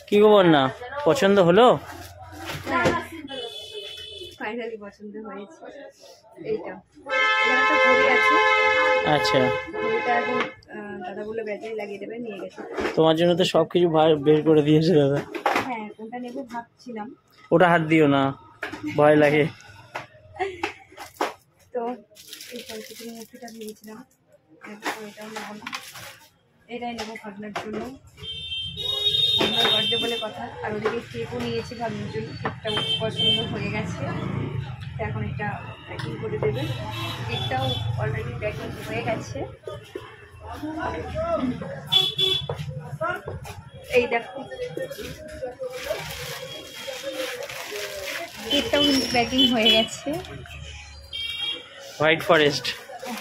কি খবর না পছন্দ হলো? ফাইনালি পছন্দ হয়েছে। এইটা এখানে একটা ঘড়ি আছে। আচ্ছা, ঘড়িটা এখন দাদা বলে ব্যাটারি লাগিয়ে দেবে, নিয়ে গেছে। তোমার জন্য তো সবকিছু বের করে দিয়েছে দাদা। হ্যাঁ, কোনটা নেবো ভাবছিলাম। ওটা হাত দিও না, ভয় লাগে। তো এই সরস্বতী মূর্তিটা নিয়েছিলাম, এটাও নেবো না, এটাই নেবো ভাবনার জন্য। ভাবনার বার্থডে বলে কথা। আর ওদিকে কেকও নিয়েছি ভাবনার জন্য, কেকটাও পছন্দ হয়ে গেছে। তো এখন এটা প্যাকিং করে দেবে। কেকটাও অলরেডি প্যাকিং হয়ে গেছে। এই দেখো, কেকটাও কিন্তু প্যাকিং হয়ে গেছে। White forest.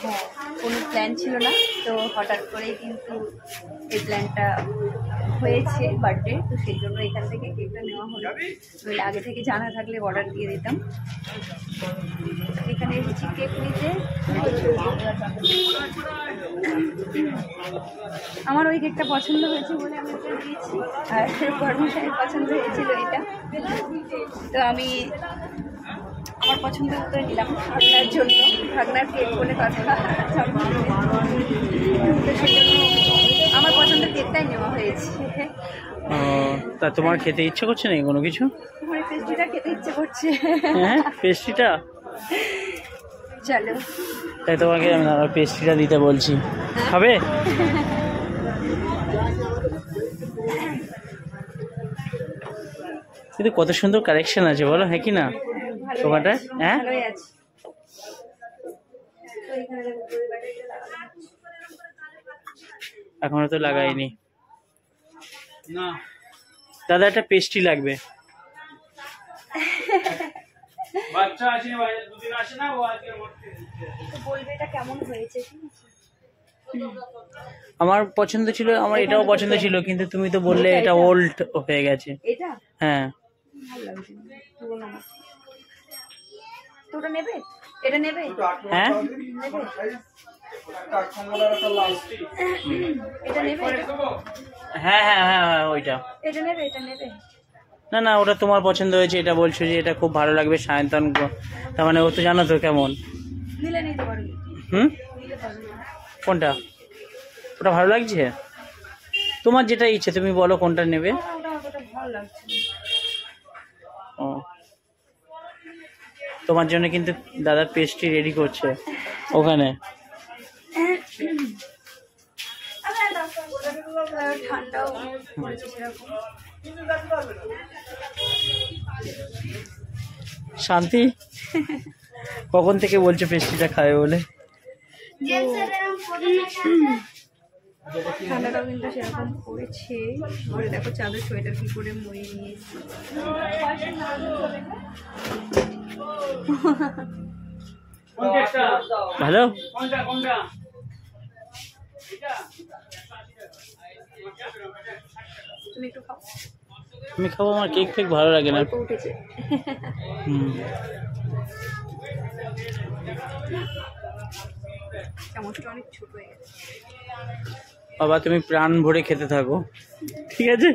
হ্যাঁ, কোনো প্ল্যান ছিল না, তো হঠাৎ করেই কিন্তু এই প্ল্যানটা হয়েছে বার্থডে, তো সেই জন্য এখান থেকে কেকটা নেওয়া হলো। নইলে আগে থেকে জানা থাকলে অর্ডার দিয়ে দিতাম। এখানে এসেছি কেক নিতে। আমার ওই কেকটা পছন্দ হয়েছে বলে আমি ওটা দিয়েছি, আর কর্মশালীর পছন্দ হয়েছিল এটা, তো আমি আমার পছন্দ করে নিলাম ভাগনার জন্য। ভাগনার কেক বলে কথা, তো সেই জন্য আমার পছন্দের কেকটাই নেওয়া হয়েছে। তা তোমার খেতে ইচ্ছে করছে নাকি কোনো কিছু? আমার পেস্ট্রিটা খেতে ইচ্ছে করছে। হ্যাঁ, পেস্ট্রিটা। চলো, তাই তোমাকে আমি পেস্ট্রিটা দিতে বলছি, খাবে? কিন্তু কত সুন্দর কালেকশন আছে বলো, হ্যাঁ কি না তোমারটা? হ্যাঁ, এখনো তো লাগাইনি। না দাদা, একটা পেস্ট্রি লাগবে। বাচ্চা আছে না, দুদিন আসে না, ও আজকে বলবে এটা কেমন হয়েছে। আমার পছন্দ ছিল, আমার এটাও পছন্দ ছিল, কিন্তু তুমি তো বললে এটা ওল্ড হয়ে গেছে। এটা হ্যাঁ, ভালো লাগছে, পুরোনো। তো ওটা নেবে? এটা নেবে? হ্যাঁ এটা নেবে? হ্যাঁ হ্যাঁ হ্যাঁ হ্যাঁ, ওইটা। এটা নেবে? এটা নেবে? না না, ওটা তোমার পছন্দ হয়েছে, এটা বলছো যে এটা খুব ভালো লাগবে সায়ন্তন, তার মানে ও তো জানো তো কেমন। নিলে নিতে পারবে। নিলে পারবে। কোনটা? ওটা ভালো লাগছে? তোমার যেটা ইচ্ছে তুমি বলো কোনটা নেবে। ওটা ভালো লাগছে। ও, তোমার জন্য কিন্তু দাদা পেস্ট্রি রেডি করছে ওখানে। ঠান্ডাও পড়েছে সেরকম। শান্তি কখন থেকে বলছে পেস্ট্রিটা খাবে বলে। ঠান্ডাটাও কিন্তু সেরকম পড়েছে। দেখো চাদর সোয়েটার কি করে মরিয়ে নিয়েছি। ভালো। তুমি একটু খাও। আমি খাবো, আমার কেক ফেক ভালো লাগে না। উঠেছে। চামচটা অনেক ছোট হয়ে গেছে। বাবা তুমি প্রাণ ভরে খেতে থাকো, ঠিক আছে?